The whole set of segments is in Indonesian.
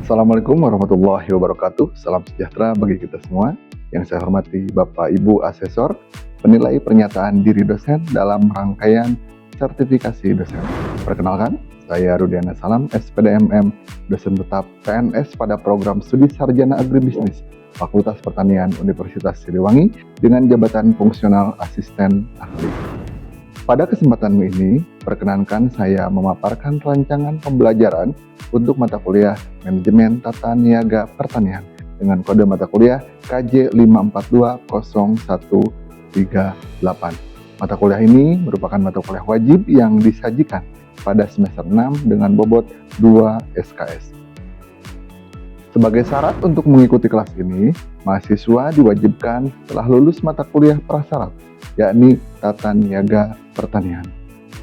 Assalamualaikum warahmatullahi wabarakatuh. Salam sejahtera bagi kita semua. Yang saya hormati Bapak Ibu Asesor, penilai pernyataan diri dosen dalam rangkaian sertifikasi dosen. Perkenalkan, saya Rudiana Salam, SPDMM, dosen tetap PNS pada program Studi Sarjana Agribisnis, Fakultas Pertanian Universitas Siliwangi, dengan jabatan fungsional asisten ahli. Pada kesempatan ini, perkenankan saya memaparkan rancangan pembelajaran untuk mata kuliah Manajemen Tata Niaga Pertanian dengan kode mata kuliah KJ 5420138. Mata kuliah ini merupakan mata kuliah wajib yang disajikan pada semester 6 dengan bobot 2 SKS. Sebagai syarat untuk mengikuti kelas ini, mahasiswa diwajibkan telah lulus mata kuliah prasyarat, yakni Tata Niaga Pertanian.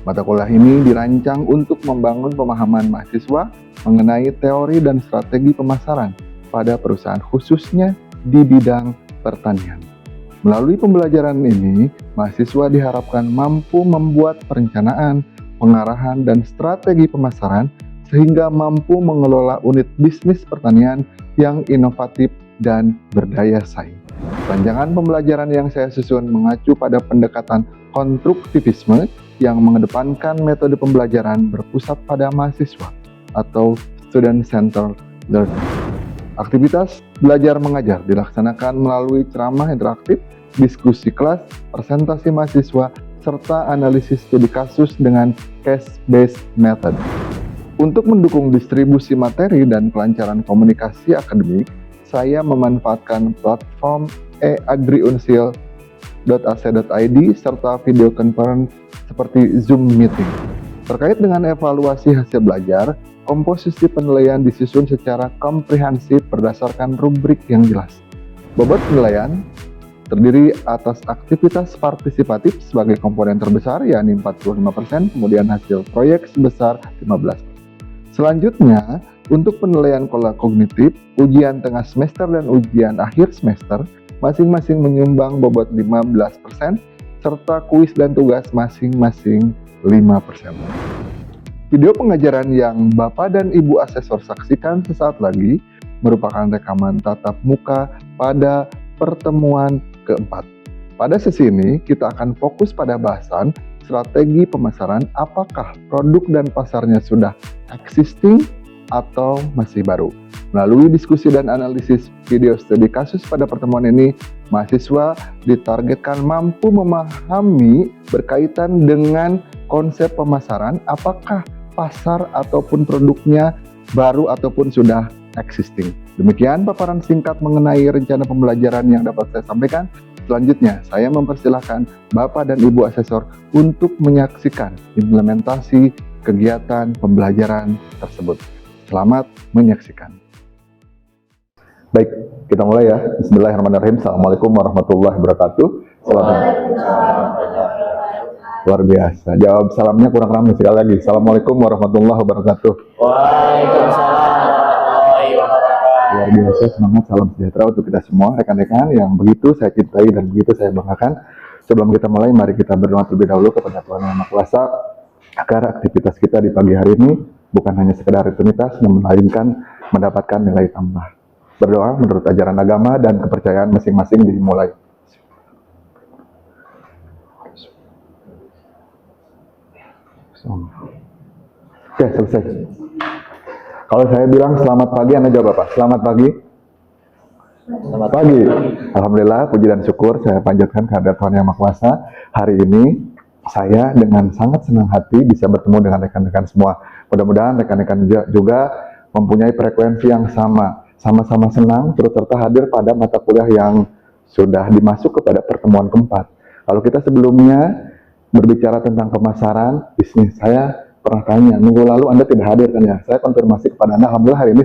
Mata kuliah ini dirancang untuk membangun pemahaman mahasiswa mengenai teori dan strategi pemasaran pada perusahaan khususnya di bidang pertanian. Melalui pembelajaran ini, mahasiswa diharapkan mampu membuat perencanaan, pengarahan, dan strategi pemasaran sehingga mampu mengelola unit bisnis pertanian yang inovatif dan berdaya saing. Rancangan pembelajaran yang saya susun mengacu pada pendekatan konstruktivisme yang mengedepankan metode pembelajaran berpusat pada mahasiswa atau student-centered learning. Aktivitas belajar mengajar dilaksanakan melalui ceramah interaktif, diskusi kelas, presentasi mahasiswa, serta analisis studi kasus dengan case-based method. Untuk mendukung distribusi materi dan kelancaran komunikasi akademik, saya memanfaatkan platform e-agriunsil.ac.id serta video conference seperti Zoom Meeting. Terkait dengan evaluasi hasil belajar, komposisi penilaian disusun secara komprehensif berdasarkan rubrik yang jelas. Bobot penilaian terdiri atas aktivitas partisipatif sebagai komponen terbesar, yakni 45%, kemudian hasil proyek sebesar 15%. Selanjutnya, untuk penilaian pola kognitif, ujian tengah semester dan ujian akhir semester masing-masing menyumbang bobot 15%, serta kuis dan tugas masing-masing 5%. Video pengajaran yang Bapak dan Ibu Asesor saksikan sesaat lagi merupakan rekaman tatap muka pada pertemuan keempat. Pada sesi ini, kita akan fokus pada bahasan strategi pemasaran, apakah produk dan pasarnya sudah existing atau masih baru. Melalui diskusi dan analisis video studi kasus pada pertemuan ini, mahasiswa ditargetkan mampu memahami berkaitan dengan konsep pemasaran, apakah pasar ataupun produknya baru ataupun sudah existing. Demikian paparan singkat mengenai rencana pembelajaran yang dapat saya sampaikan. Selanjutnya, saya mempersilahkan Bapak dan Ibu Asesor untuk menyaksikan implementasi kegiatan pembelajaran tersebut. Selamat menyaksikan. Baik, kita mulai ya. Bismillahirrahmanirrahim. Assalamualaikum warahmatullahi wabarakatuh. Luar biasa. Jawab salamnya kurang ramai sekali lagi. Assalamualaikum warahmatullahi wabarakatuh. Waalaikumsalam warahmatullahi wabarakatuh. Luar biasa, semangat, salam sejahtera untuk kita semua, rekan-rekan yang begitu saya cintai dan begitu saya banggakan. Sebelum kita mulai, mari kita berdoa terlebih dahulu kepada Tuhan Yang Maha Kuasa agar aktivitas kita di pagi hari ini bukan hanya sekedar rutinitas, namun melainkan mendapatkan nilai tambah. Berdoa menurut ajaran agama dan kepercayaan masing-masing dimulai. Oke, selesai. Kalau saya bilang selamat pagi, Anda jawab apa? Selamat pagi. Selamat pagi. Alhamdulillah, puji dan syukur saya panjatkan kehadirat Tuhan Yang Maha Kuasa. Hari ini saya dengan sangat senang hati bisa bertemu dengan rekan-rekan semua. Mudah-mudahan rekan-rekan juga mempunyai frekuensi yang sama. Sama-sama senang turut serta hadir pada mata kuliah yang sudah dimasuk kepada pertemuan keempat. Kalau kita sebelumnya berbicara tentang pemasaran, bisnis, saya pernah tanya, minggu lalu Anda tidak hadir kan ya? Saya konfirmasi kepada Anda, Alhamdulillah hari ini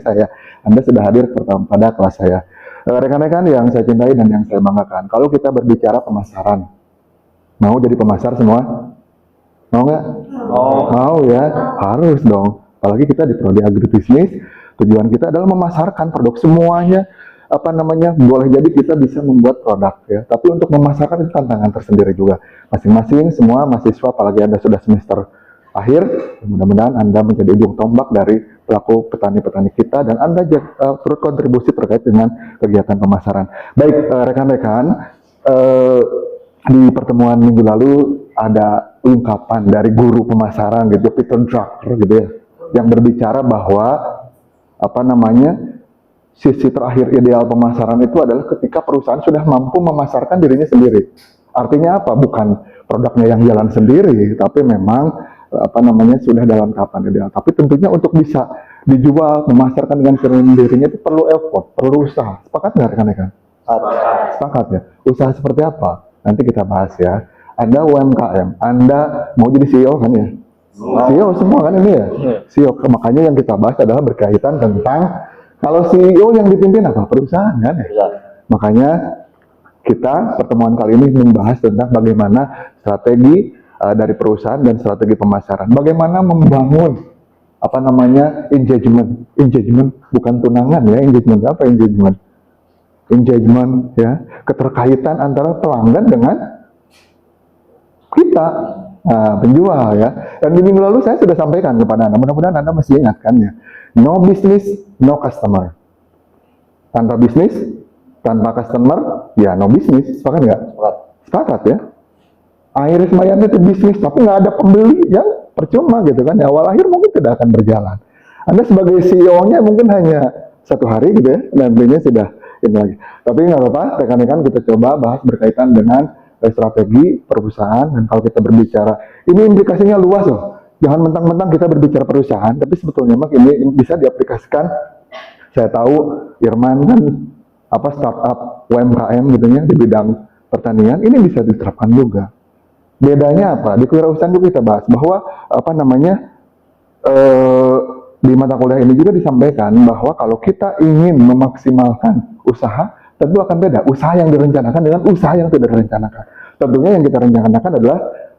Anda sudah hadir pada kelas saya. Rekan-rekan yang saya cintai dan yang saya banggakan, kalau kita berbicara pemasaran, mau jadi pemasar semua? Mau nggak? Mau ya, harus dong. Apalagi kita di prodi agribisnis, tujuan kita adalah memasarkan produk semuanya. Boleh jadi kita bisa membuat produk ya, tapi untuk memasarkan itu tantangan tersendiri juga. Masing-masing semua mahasiswa, apalagi Anda sudah semester akhir, mudah-mudahan Anda menjadi ujung tombak dari pelaku petani-petani kita, dan Anda turut kontribusi terkait dengan kegiatan pemasaran. Baik, rekan-rekan, di pertemuan minggu lalu ada ungkapan dari guru pemasaran gitu, Peter Drucker gitu ya, yang berbicara bahwa sisi terakhir ideal pemasaran itu adalah ketika perusahaan sudah mampu memasarkan dirinya sendiri. Artinya apa? Bukan produknya yang jalan sendiri, tapi memang sudah dalam tahapan ideal. Tapi tentunya untuk bisa dijual, memasarkan dengan sendirinya itu perlu effort, perlu usaha. Sepakat nggak rekan-rekan? Sepakat ya. Usaha seperti apa? Nanti kita bahas ya. Anda UMKM, Anda mau jadi CEO kan ya? CEO semua kan ini ya? CEO. Makanya yang kita bahas adalah berkaitan tentang kalau CEO yang dipimpin apa? Perusahaan kan ya? Makanya kita pertemuan kali ini membahas tentang bagaimana strategi dari perusahaan dan strategi pemasaran. Bagaimana membangun engagement bukan tunangan ya, engagement ya, keterkaitan antara pelanggan dengan kita, penjual ya. Dan di minggu lalu saya sudah sampaikan kepada Anda, mudah-mudahan Anda masih ingatkan ya, no business, no customer. Tanpa bisnis, tanpa customer, ya no business. Sepakat nggak? Sepakat ya. Iris Mayani itu bisnis, tapi nggak ada pembeli, ya percuma gitu kan. Ya, awal akhir mungkin tidak akan berjalan. Anda sebagai CEO-nya mungkin hanya 1 hari gitu ya, nantinya sudah ini lagi. Tapi nggak apa-apa, rekan-rekan kita coba bahas berkaitan dengan strategi perusahaan. Dan kalau kita berbicara, ini implikasinya luas loh. Jangan mentang-mentang kita berbicara perusahaan, tapi sebetulnya ini bisa diaplikasikan. Saya tahu Irman kan startup UMKM gitu ya di bidang pertanian, ini bisa diterapkan juga. Bedanya apa? Di kewirausahaan juga kita bahas bahwa di mata kuliah ini juga disampaikan bahwa kalau kita ingin memaksimalkan usaha, tentu akan beda usaha yang direncanakan dengan usaha yang tidak direncanakan. Tentunya yang kita rencanakan adalah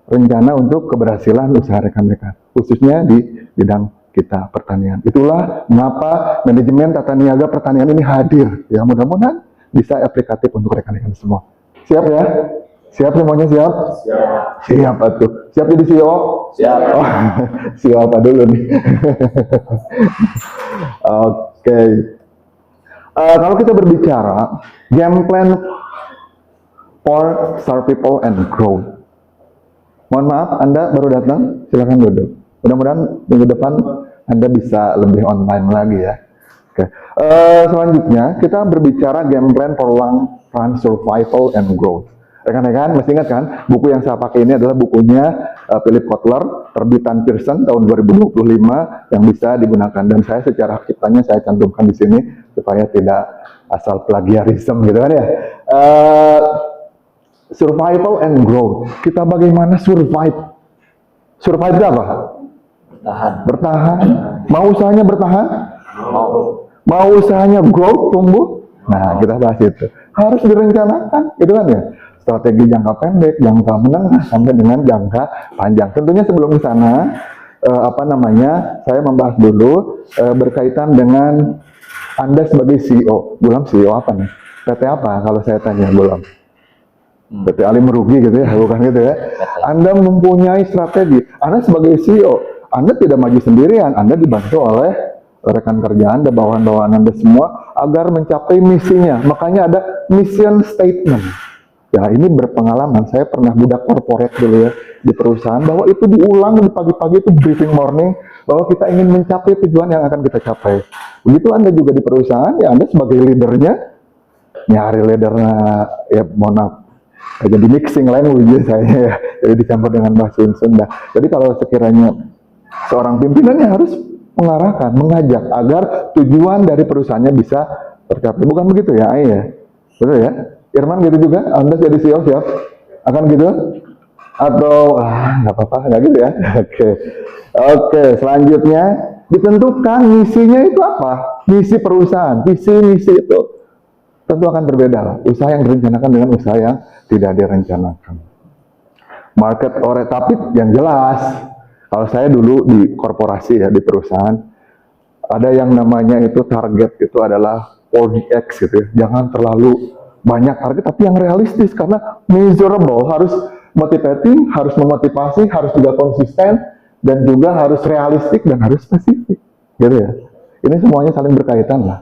rencana untuk keberhasilan usaha rekan-rekan, khususnya di bidang kita pertanian. Itulah mengapa manajemen tata niaga pertanian ini hadir. Ya, mudah-mudahan bisa aplikatif untuk rekan-rekan semua. Siap ya? Siap semuanya, siap? Siap atuh. Siap jadi CEO? Siap. Oh, CEO apa dulu nih? Oke. Kalau kita berbicara game plan for serve people and grow. Mohon maaf, Anda baru datang, silakan duduk. Mudah-mudahan minggu depan Anda bisa lebih online lagi ya. Oke. Selanjutnya kita berbicara game plan for long run survival and growth. Rekan-rekan masih ingat kan, buku yang saya pakai ini adalah bukunya Philip Kotler, terbitan Pearson tahun 2025 yang bisa digunakan, dan saya secara ciptanya saya cantumkan di sini supaya tidak asal plagiarisme gitu kan ya. Survival and growth. Kita bagaimana survive? Survive itu apa? Bertahan. Mau usahanya bertahan? Mau usahanya grow, tumbuh? Nah, kita bahas itu. Harus direncanakan, gitu kan ya. Strategi jangka pendek, jangka menengah, sampai dengan jangka panjang. Tentunya sebelum ke sana, saya membahas dulu berkaitan dengan Anda sebagai CEO. Bulan CEO apa nih? PT apa kalau saya tanya Bulan? PT Ali merugi gitu ya, bukan gitu ya. Anda mempunyai strategi. Anda sebagai CEO, Anda tidak maju sendirian, Anda dibantu oleh rekan kerja Anda, bawahan-bawahan Anda semua agar mencapai misinya. Makanya ada mission statement. Ya, ini berpengalaman. Saya pernah budak corporate dulu ya di perusahaan, bahwa itu diulang di pagi-pagi itu briefing morning, bahwa kita ingin mencapai tujuan yang akan kita capai. Begitu Anda juga di perusahaan, ya Anda sebagai leadernya nyari leadernya, ya mohon maaf, jadi mixing language saya ya, jadi dicampur dengan bahasa Sunda. Jadi kalau sekiranya seorang pimpinannya harus mengarahkan, mengajak agar tujuan dari perusahaannya bisa tercapai. Bukan begitu ya, ya? Betul ya? Irman gitu juga? Anda jadi CEO siap? Akan gitu? Atau, nggak apa-apa, nggak gitu ya? Oke, selanjutnya ditentukan misinya itu apa? Misi perusahaan, visi misi itu tentu akan berbeda. Usaha yang direncanakan dengan usaha yang tidak direncanakan. Market tapi yang jelas, kalau saya dulu di korporasi ya, di perusahaan, ada yang namanya itu target itu adalah 4DX gitu ya. Jangan terlalu banyak target, tapi yang realistis, karena measurable, harus motivating, harus memotivasi, harus juga konsisten, dan juga harus realistik dan harus spesifik. gitu ya. Ini semuanya saling berkaitan lah.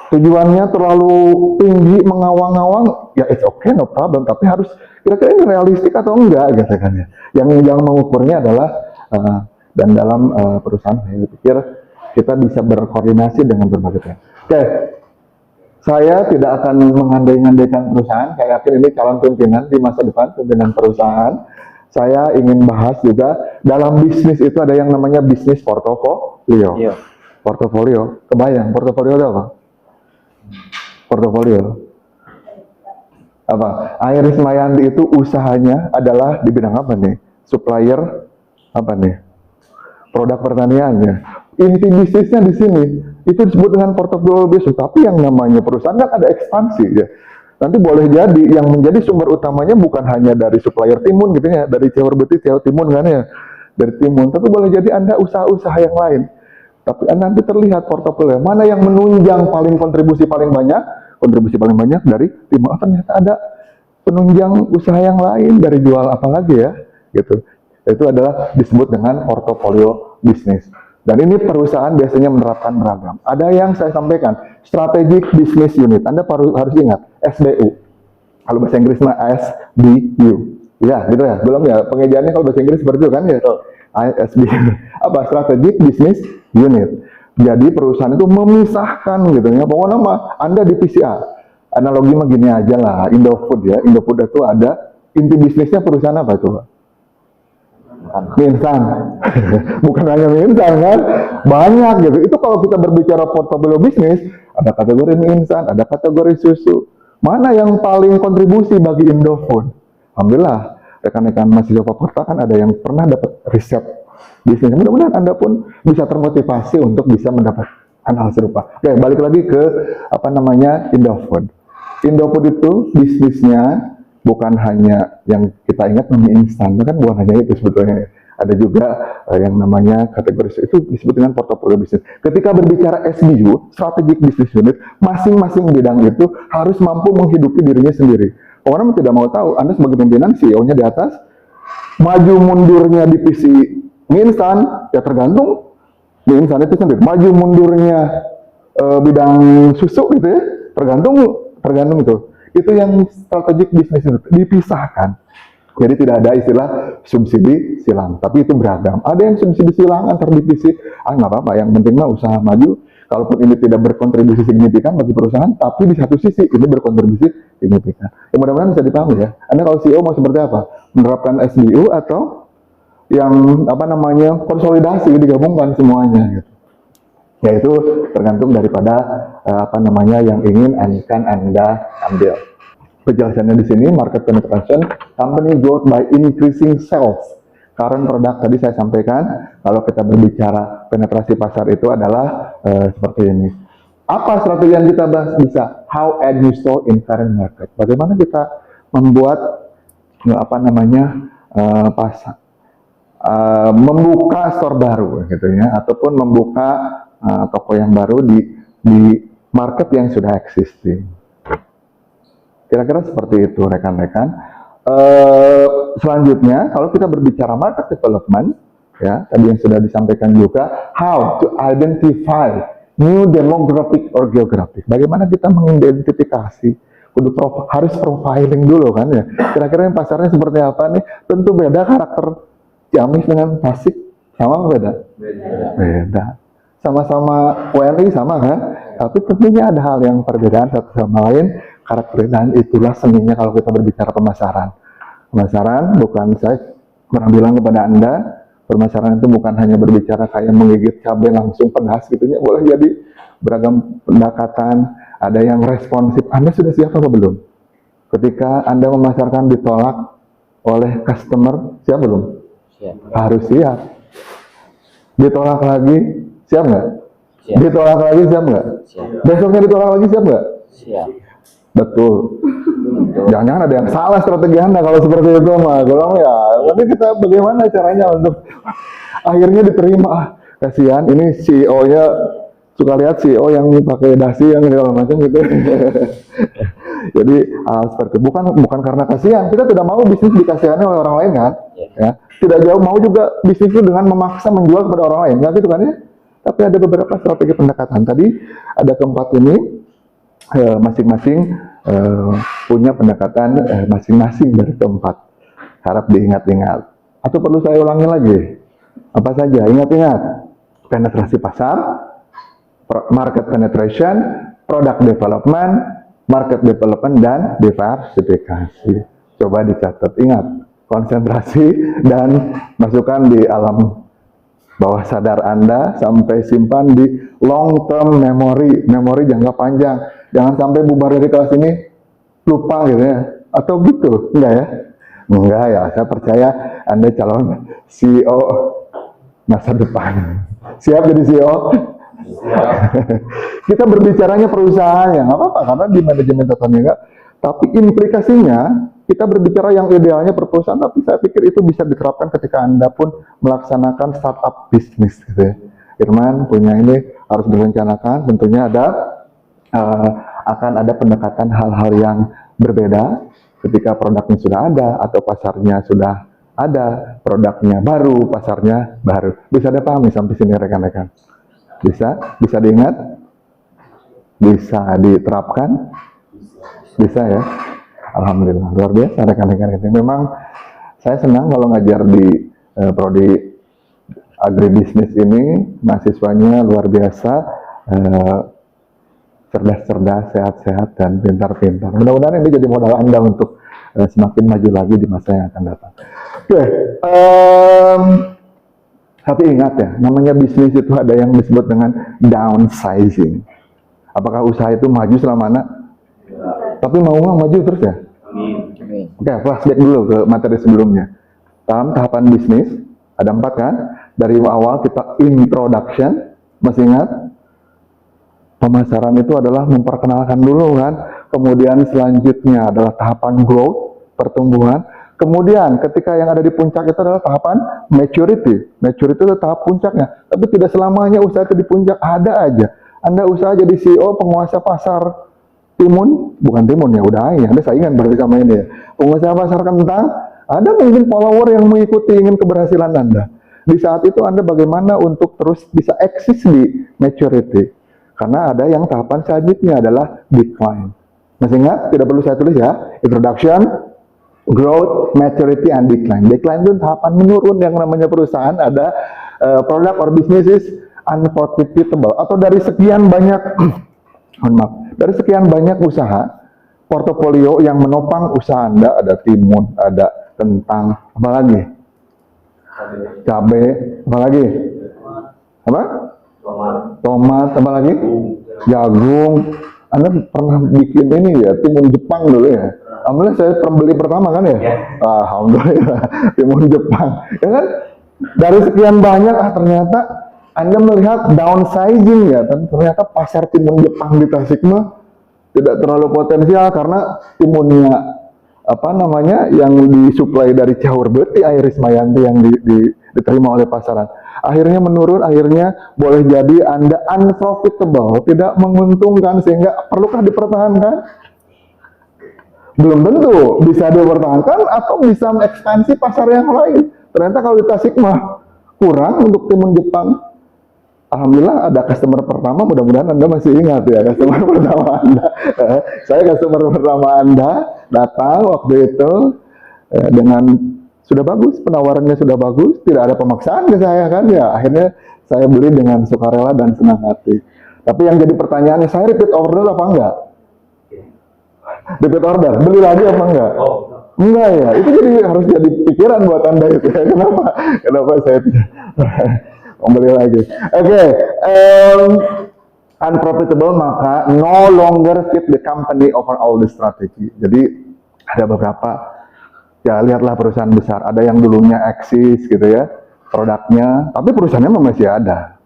Tujuannya terlalu tinggi mengawang-awang, ya it's okay, no problem. Tapi harus kira-kira ini realistik atau enggak, gitu kan ya. Yang mengukurnya adalah dan dalam perusahaan saya pikir kita bisa berkoordinasi dengan berbagai pihak. Oke, saya tidak akan mengandai-andaikan perusahaan. Saya yakin ini calon pimpinan di masa depan, pimpinan perusahaan. Saya ingin bahas juga dalam bisnis itu ada yang namanya bisnis portofolio. Iya. Portofolio, kebayang portofolio itu apa? Portofolio apa? Iris Mayandi itu usahanya adalah di bidang apa nih? Supplier apa nih? Produk pertaniannya. Inti bisnisnya di sini itu disebut dengan portofolio bisnis. Tapi yang namanya perusahaan kan ada ekspansi ya. Nanti boleh jadi yang menjadi sumber utamanya bukan hanya dari supplier timun gitu ya, dari Cewar Beti, Cewar Timun kan ya, dari timun. Tapi boleh jadi Anda usaha-usaha yang lain. Tapi nanti terlihat portofolio mana yang menunjang kontribusi paling banyak dari timun. Oh, ternyata ada penunjang usaha yang lain dari jual apa lagi ya, gitu. Itu adalah disebut dengan portofolio bisnis. Dan ini perusahaan biasanya menerapkan beragam. Ada yang saya sampaikan, Strategic Business Unit. Anda harus ingat, SBU. Kalau bahasa Inggrisnya SBU. Ya, gitu ya. Belum ya, pengejaannya kalau bahasa Inggris seperti itu kan ya. SBU. Apa? Strategic Business Unit. Jadi perusahaan itu memisahkan gitu ya. Pokoknya Anda di PCA. Analogi mah gini aja lah, Indofood ya. Indofood itu ada, inti bisnisnya perusahaan apa itu? Mie instan. Bukan hanya mie instan kan, banyak gitu. Itu kalau kita berbicara portofolio bisnis, ada kategori mie instan, ada kategori susu. Mana yang paling kontribusi bagi Indofood? Alhamdulillah, rekan-rekan mahasiswa Fakultas kan ada yang pernah dapat riset bisnis. Mudah-mudahan Anda pun bisa termotivasi untuk bisa mendapat hal serupa. Oke, balik lagi ke Indofood. Indofood itu bisnisnya bukan hanya yang kita ingat mie instan, kan bukan hanya itu sebetulnya. Ada juga yang namanya kategori itu disebut dengan portofolio bisnis. Ketika berbicara SBU, Strategic Business Unit, masing-masing bidang itu harus mampu menghidupi dirinya sendiri. Orang tidak mau tahu, Anda sebagai pimpinan, CEO-nya di atas, maju mundurnya divisi mie instan, ya tergantung mie instan itu sendiri. Maju mundurnya bidang susu gitu ya, tergantung itu. Itu yang strategic bisnis itu dipisahkan. Jadi tidak ada istilah subsidi silang, tapi itu beragam. Ada yang subsidi silang antar divisi, nggak apa-apa, yang penting mah usaha maju. Kalaupun ini tidak berkontribusi signifikan bagi perusahaan, tapi di satu sisi ini berkontribusi signifikan. Ya, mudah-mudahan bisa dipahami ya. Anda kalau CEO mau seperti apa? Menerapkan SBU atau yang konsolidasi digabungkan semuanya gitu. Ya itu tergantung daripada yang ingin Anda ambil. Penjelasannya di sini, market penetration, company growth by increasing sales. Current product tadi saya sampaikan, kalau kita berbicara penetrasi pasar itu adalah seperti ini. Apa strategi yang kita bahas bisa? How add new store in current market. Bagaimana kita membuat pasar, membuka store baru gitu ya, ataupun membuka toko yang baru di market yang sudah existing. Kira-kira seperti itu rekan-rekan. Selanjutnya, kalau kita berbicara market development, ya tadi yang sudah disampaikan juga, how to identify new demographic or geographic. Bagaimana kita mengidentifikasi? Harus profiling dulu kan ya. Kira-kira yang pasarnya seperti apa nih? Tentu beda karakter Ciamis dengan Tasik, sama beda? Beda. Sama-sama WNI sama kan? Tapi tentunya ada hal yang perbedaan satu sama lain. Karakter dan itulah seninya kalau kita berbicara pemasaran. Pemasaran bukan, saya pernah bilang kepada Anda, pemasaran itu bukan hanya berbicara kayak menggigit cabai langsung pedas gitu ya. Boleh jadi beragam pendekatan, ada yang responsif. Anda sudah siap atau belum? Ketika Anda memasarkan ditolak oleh customer, siap belum? Siap. Harus siap. Ditolak lagi, siap nggak? Siap. Ditolak lagi, siap nggak? Siap. Besoknya ditolak lagi, siap nggak? Siap. Betul. Jangan-jangan ada yang salah strategi Anda kalau seperti itu mah. Golong ya. Tapi kita bagaimana caranya untuk akhirnya diterima? Kasihan ini CEO-nya, suka lihat CEO yang pakai dasi yang segala macam gitu. Jadi seperti itu. Bukan karena kasihan. Kita tidak mau bisnis dikasihani oleh orang lain kan? Ya. Tidak jauh mau juga bisnis itu dengan memaksa menjual kepada orang lain. Kan gitu kan ya? Tapi ada beberapa strategi pendekatan. Tadi ada keempat ini, masing-masing punya pendekatan masing-masing dari keempat. Harap diingat-ingat. Atau perlu saya ulangi lagi? Apa saja? Ingat-ingat. Penetrasi pasar, market penetration, product development, market development, dan diversifikasi. Coba dicatat. Ingat, konsentrasi dan masukkan di alam bawah sadar Anda, sampai simpan di long term memory, memori jangka panjang. Jangan sampai bubar dari kelas ini lupa gitu ya, atau gitu, enggak ya? Enggak ya, saya percaya Anda calon CEO masa depan. Siap jadi CEO? Siap. Kita berbicaranya perusahaan ya, nggak apa-apa, karena di manajemen tata niaga, tapi implikasinya kita berbicara yang idealnya per perusahaan, tapi saya pikir itu bisa diterapkan ketika Anda pun melaksanakan startup bisnis gitu ya. Irman punya ini harus direncanakan, tentunya akan ada pendekatan hal-hal yang berbeda ketika produknya sudah ada atau pasarnya sudah ada, produknya baru, pasarnya baru. Bisa dipahami sampai sini rekan-rekan? Bisa diingat? Bisa diterapkan? Bisa ya? Alhamdulillah, luar biasa rekan-rekan ini. Memang saya senang kalau ngajar di prodi agribisnis ini, mahasiswanya luar biasa, cerdas-cerdas, sehat-sehat, dan pintar-pintar. Mudah-mudahan ini jadi modal Anda untuk semakin maju lagi di masa yang akan datang. Oke, tapi ingat ya, namanya bisnis itu ada yang disebut dengan downsizing. Apakah usaha itu maju selamanya? Tapi mau nggak maju terus ya? Oke, flashback dulu ke materi sebelumnya. Dalam tahapan bisnis, ada 4 kan? Dari awal kita introduction, masih ingat? Pemasaran itu adalah memperkenalkan dulu kan? Kemudian selanjutnya adalah tahapan growth, pertumbuhan. Kemudian ketika yang ada di puncak itu adalah tahapan maturity. Maturity itu tahap puncaknya. Tapi tidak selamanya usaha itu di puncak, ada aja. Anda usaha jadi CEO, penguasa pasar timun, bukan timun ya, udah ya, Anda saingan berarti sama ini ya. Pengusaha pasar kentang, ada mungkin follower yang mengikuti ingin keberhasilan Anda. Di saat itu Anda bagaimana untuk terus bisa eksis di maturity. Karena ada yang tahapan selanjutnya adalah decline. Masih ingat? Tidak perlu saya tulis ya. Introduction, growth, maturity, and decline. Decline itu tahapan menurun, yang namanya perusahaan ada product or business is unprofitable. Atau dari sekian banyak, dari sekian banyak usaha, portofolio yang menopang usaha Anda, ada timun, ada kentang, apa lagi? Cabai, apa lagi? Apa? Tomat, apa lagi? Jagung. Anda pernah bikin ini ya, timun Jepang dulu ya? Alhamdulillah saya pembeli pertama kan ya? Alhamdulillah, timun Jepang. Ya kan? Dari sekian banyak, ternyata Anda melihat downsizing ya, dan ternyata pasar timun Jepang di Tasik mah tidak terlalu potensial karena timunnya apa namanya yang disuplai dari Cahur Beti, Iris Mayanti yang diterima oleh pasaran. Akhirnya menurun, akhirnya boleh jadi Anda unprofitable, tidak menguntungkan, sehingga perlukah dipertahankan? Belum tentu bisa dipertahankan atau bisa mengekspansi pasar yang lain. Ternyata kalau di Tasik mah kurang untuk timun Jepang. Alhamdulillah ada customer pertama, mudah-mudahan Anda masih ingat ya customer pertama Anda. Saya customer pertama Anda datang waktu itu dengan sudah bagus, penawarannya sudah bagus, tidak ada pemaksaan ke saya kan ya. Akhirnya saya beli dengan sukarela dan senang hati. Tapi yang jadi pertanyaannya, saya repeat order apa enggak? Repeat order, beli lagi apa enggak? Enggak ya, itu jadi harus jadi pikiran buat Anda itu ya. Kenapa saya tidak membeli lagi? Oke, unprofitable maka no longer fit the company overall the strategy. Jadi ada beberapa, ya lihatlah perusahaan besar, ada yang dulunya eksis gitu ya, produknya, tapi perusahaannya masih ada.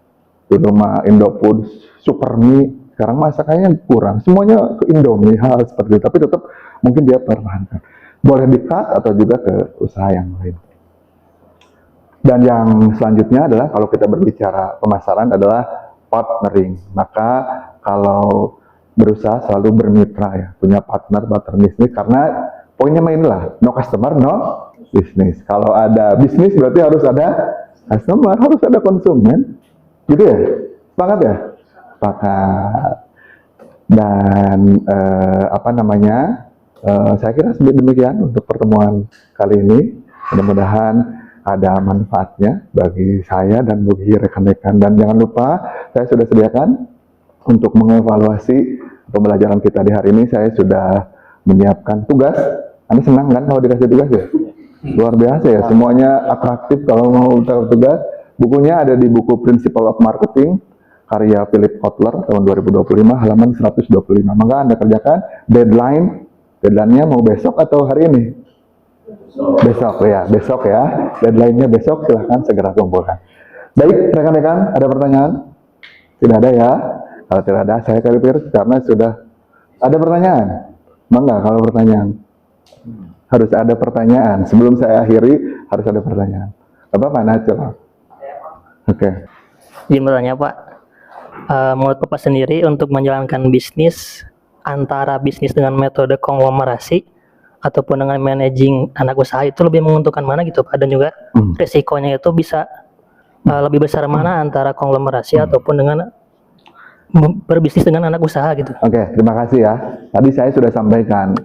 Dulu mah Indofood, Supermi, sekarang masa kayaknya kurang. Semuanya ke Indomie, hal seperti itu, tapi tetap mungkin dia pertahankan. Boleh di-cut atau juga ke usaha yang lain. Dan yang selanjutnya adalah kalau kita berbicara pemasaran adalah partnering. Maka kalau berusaha selalu bermitra ya, punya partner bisnis, karena poinnya main lah, no customer, no business. Kalau ada bisnis berarti harus ada customer, harus ada konsumen, gitu ya. Sepakat ya? Sepakat. Dan saya kira demikian untuk pertemuan kali ini. Mudah-mudahan ada manfaatnya bagi saya dan bagi rekan-rekan. Dan jangan lupa, saya sudah sediakan untuk mengevaluasi pembelajaran kita di hari ini. Saya sudah menyiapkan tugas. Anda senang kan kalau dikasih tugas ya? Luar biasa ya, semuanya atraktif kalau mau tugas. Bukunya ada di buku Principle of Marketing, karya Philip Kotler tahun 2025, halaman 125. Maka Anda kerjakan, deadline-nya mau besok atau hari ini? Besok ya. Deadline-nya besok, silahkan segera kumpulkan. Baik, rekan-rekan, ada pertanyaan? Tidak ada ya? Kalau tidak ada, saya kalipir karena sudah ada pertanyaan. Bangga kalau pertanyaan. Harus ada pertanyaan. Sebelum saya akhiri, harus ada pertanyaan. Apa-apa, Nacel? Oke. Izin bertanya Pak, menurut Bapak sendiri untuk menjalankan bisnis antara bisnis dengan metode konglomerasi ataupun dengan managing anak usaha itu lebih menguntungkan mana gitu Pak? Dan juga resikonya itu bisa lebih besar mana antara konglomerasi ataupun dengan berbisnis dengan anak usaha gitu? Oke, terima kasih ya. Tadi saya sudah sampaikan,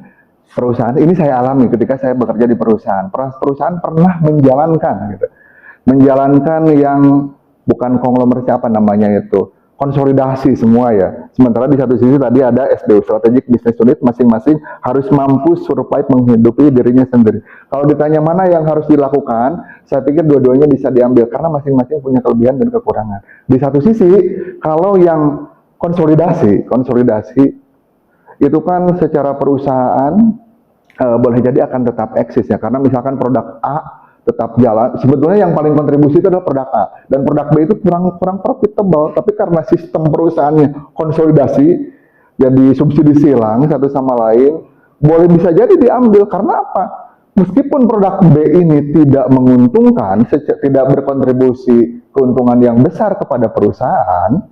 perusahaan ini saya alami ketika saya bekerja di perusahaan. Perusahaan pernah menjalankan yang bukan konglomerasi, apa namanya itu, konsolidasi semua ya. Sementara di satu sisi tadi ada SBU, Strategic Business Unit, masing-masing harus mampu survive menghidupi dirinya sendiri. Kalau ditanya mana yang harus dilakukan, saya pikir dua-duanya bisa diambil karena masing-masing punya kelebihan dan kekurangan. Di satu sisi, kalau yang konsolidasi itu kan secara perusahaan boleh jadi akan tetap eksis ya, karena misalkan produk A tetap jalan, sebetulnya yang paling kontribusi itu adalah produk A, dan produk B itu kurang profitable, tapi karena sistem perusahaannya konsolidasi, jadi subsidi silang satu sama lain, boleh bisa jadi diambil. Karena apa? Meskipun produk B ini tidak menguntungkan, tidak berkontribusi keuntungan yang besar kepada perusahaan,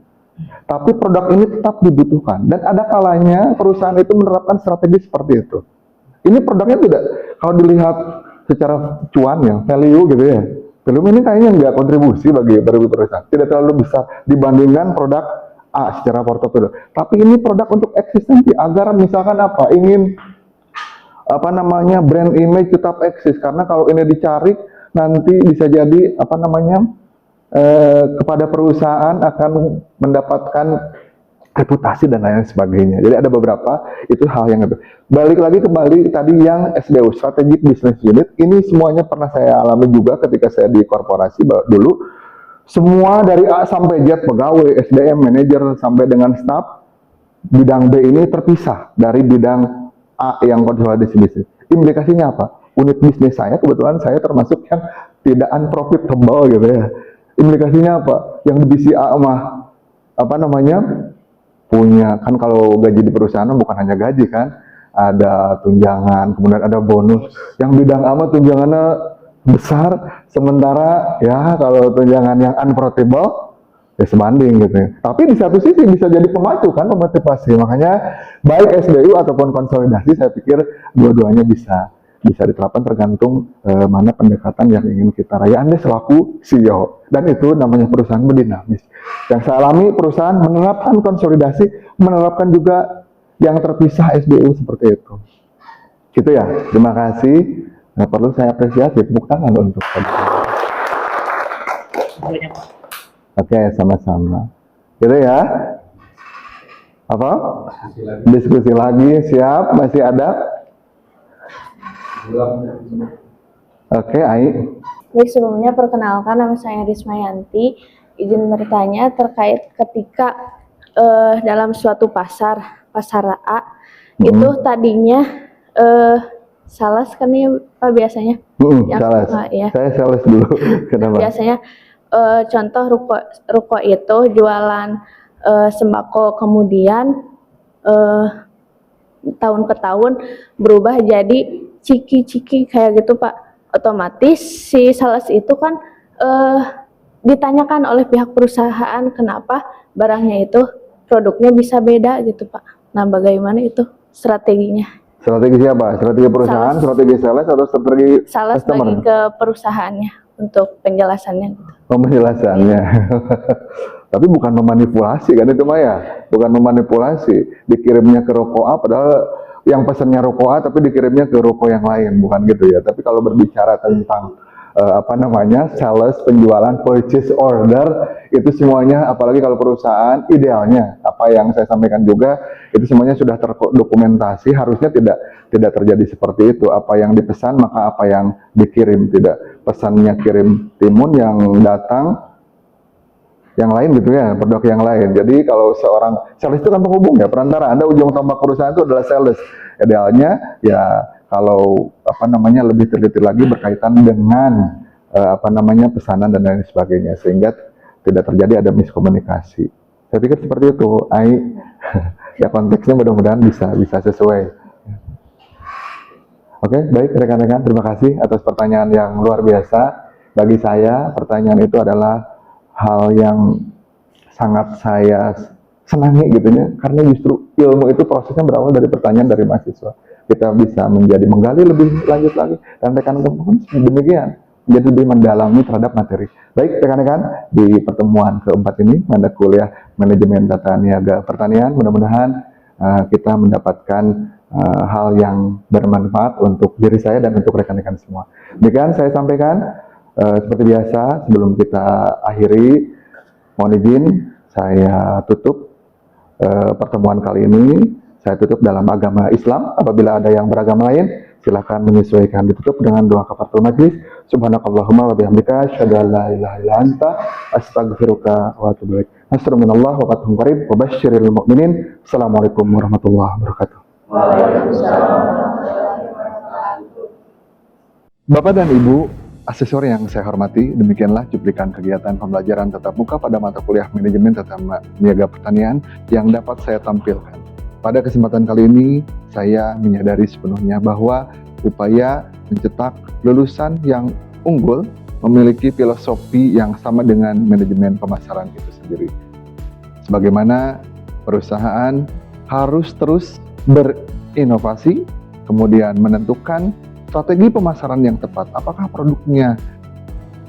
tapi produk ini tetap dibutuhkan, dan ada kalanya perusahaan itu menerapkan strategi seperti itu. Ini produknya tidak, kalau dilihat secara cuan ya, value gitu ya, value ini kayaknya nggak kontribusi bagi perusahaan, tidak terlalu besar dibandingkan produk A secara portofolio. Tapi ini produk untuk eksistensi, agar misalkan ingin brand image tetap eksis, karena kalau ini dicari nanti bisa jadi kepada perusahaan akan mendapatkan reputasi dan lain sebagainya. Jadi ada beberapa, itu hal yang itu. Balik lagi kembali tadi yang SBU, Strategic Business Unit, ini semuanya pernah saya alami juga ketika saya di korporasi dulu. Semua dari A sampai Z, pegawai, SDM, manajer, sampai dengan staff, bidang B ini terpisah dari bidang A yang konsolidasi bisnis. Implikasinya apa? Unit bisnis saya, kebetulan saya termasuk yang tidak unprofitable gitu ya. Implikasinya apa? Yang divisi A punya, kan kalau gaji di perusahaan bukan hanya gaji kan, ada tunjangan, kemudian ada bonus. Yang bidang A tunjangannya besar, sementara ya kalau tunjangan yang unprofitable ya sebanding gitu ya. Tapi di satu sisi bisa jadi pemacu kan, memotivasi. Makanya baik SBU ataupun konsolidasi, saya pikir dua-duanya bisa diterapkan, tergantung mana pendekatan yang ingin kita raih. Anda selaku CEO, dan itu namanya perusahaan berdinamis. Yang saya alami, perusahaan menerapkan konsolidasi, menerapkan juga yang terpisah SBU seperti itu. Gitu ya, terima kasih. Nah, perlu saya apresiasi, tepuk tangan untuk Oke, sama-sama. Gitu ya. Apa? Diskusi lagi, siap? Masih ada? Oke, Ai. Baik, sebelumnya perkenalkan, nama saya Rismayanti. Izin bertanya terkait ketika dalam suatu pasar A itu tadinya sales kan ya Pak biasanya? Sales. Ya. Saya sales dulu. Kenapa? Biasanya contoh ruko itu jualan sembako, kemudian tahun ke tahun berubah jadi ciki-ciki kayak gitu Pak. Otomatis si sales itu kan ditanyakan oleh pihak perusahaan kenapa barangnya itu produknya bisa beda gitu Pak. Nah, bagaimana itu strateginya? Strategi siapa? Strategi perusahaan, strategi sales, atau strategi sales customer? bagi ke perusahaannya untuk penjelasannya gitu. Penjelasannya. Tapi bukan memanipulasi kan itu mah ya, bukan memanipulasi. Dikirimnya ke ruko A padahal yang pesannya ruko A tapi dikirimnya ke ruko yang lain, bukan gitu ya. Tapi kalau berbicara tentang sales, penjualan, purchase order, itu semuanya, apalagi kalau perusahaan, idealnya apa yang saya sampaikan juga itu semuanya sudah terdokumentasi. Harusnya tidak terjadi seperti itu. Apa yang dipesan maka apa yang dikirim, tidak pesannya kirim timun, yang datang yang lain gitu ya, produk yang lain. Jadi kalau seorang sales itu kan penghubung ya, perantara. Anda ujung tombak perusahaan itu adalah sales. Idealnya ya kalau lebih teliti lagi berkaitan dengan pesanan dan lain sebagainya, sehingga tidak terjadi ada miskomunikasi. Saya pikir seperti itu. Ya konteksnya mudah-mudahan bisa sesuai. Oke, baik rekan-rekan, terima kasih atas pertanyaan yang luar biasa. Bagi saya pertanyaan itu adalah hal yang sangat saya senangi gitu ya, karena justru ilmu itu prosesnya berawal dari pertanyaan dari mahasiswa. Kita bisa menggali lebih lanjut lagi, dan rekan-rekan pun demikian, menjadi lebih mendalami terhadap materi. Baik rekan-rekan, di pertemuan keempat ini mata kuliah manajemen tata niaga pertanian, mudah-mudahan kita mendapatkan hal yang bermanfaat untuk diri saya dan untuk rekan-rekan semua. Demikian saya sampaikan. Seperti biasa, sebelum kita akhiri, mohon izin saya tutup pertemuan kali ini. Saya tutup dalam agama Islam. Apabila ada yang beragama lain, silakan menyesuaikan. Ditutup dengan doa kafaratul majlis. Subhanakallahumma wa bihamdika, asyhadu an la ilaha illa anta, astaghfiruka wa atubu ilaik. Nasrullah wa fathun qarib wa basyiril mu'minin. Assalamualaikum warahmatullahi wabarakatuh. Waalaikumsalam. Bapak dan Ibu asesor yang saya hormati, demikianlah cuplikan kegiatan pembelajaran tatap muka pada mata kuliah manajemen tata niaga pertanian yang dapat saya tampilkan. Pada kesempatan kali ini, saya menyadari sepenuhnya bahwa upaya mencetak lulusan yang unggul memiliki filosofi yang sama dengan manajemen pemasaran itu sendiri. Sebagaimana perusahaan harus terus berinovasi, kemudian menentukan strategi pemasaran yang tepat. Apakah produknya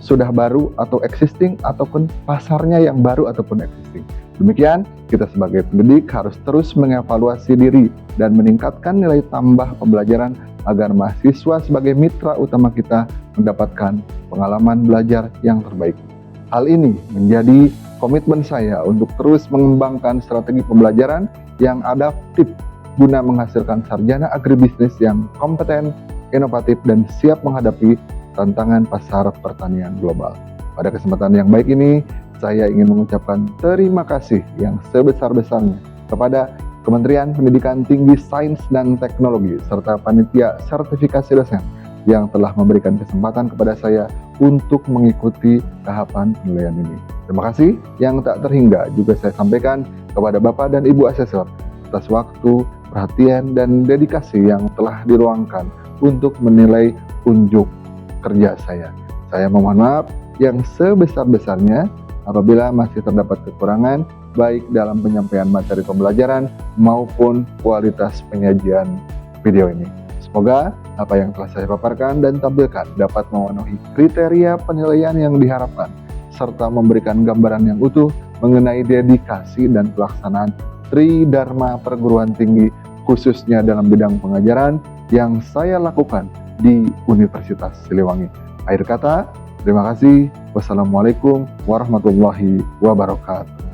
sudah baru atau existing, ataupun pasarnya yang baru ataupun existing. Demikian, kita sebagai pendidik harus terus mengevaluasi diri dan meningkatkan nilai tambah pembelajaran agar mahasiswa sebagai mitra utama kita mendapatkan pengalaman belajar yang terbaik. Hal ini menjadi komitmen saya untuk terus mengembangkan strategi pembelajaran yang adaptif guna menghasilkan sarjana agribisnis yang kompeten, inovatif, dan siap menghadapi tantangan pasar pertanian global. Pada kesempatan yang baik ini, saya ingin mengucapkan terima kasih yang sebesar-besarnya kepada Kementerian Pendidikan Tinggi Sains dan Teknologi serta Panitia Sertifikasi Dosen yang telah memberikan kesempatan kepada saya untuk mengikuti tahapan penilaian ini. Terima kasih yang tak terhingga juga saya sampaikan kepada Bapak dan Ibu asesor atas waktu, perhatian, dan dedikasi yang telah diluangkan untuk menilai unjuk kerja saya. Saya memohon maaf yang sebesar-besarnya apabila masih terdapat kekurangan baik dalam penyampaian materi pembelajaran maupun kualitas penyajian video ini. Semoga apa yang telah saya paparkan dan tampilkan dapat memenuhi kriteria penilaian yang diharapkan serta memberikan gambaran yang utuh mengenai dedikasi dan pelaksanaan Tridharma Perguruan Tinggi khususnya dalam bidang pengajaran yang saya lakukan di Universitas Siliwangi. Akhir kata, terima kasih. Wassalamualaikum warahmatullahi wabarakatuh.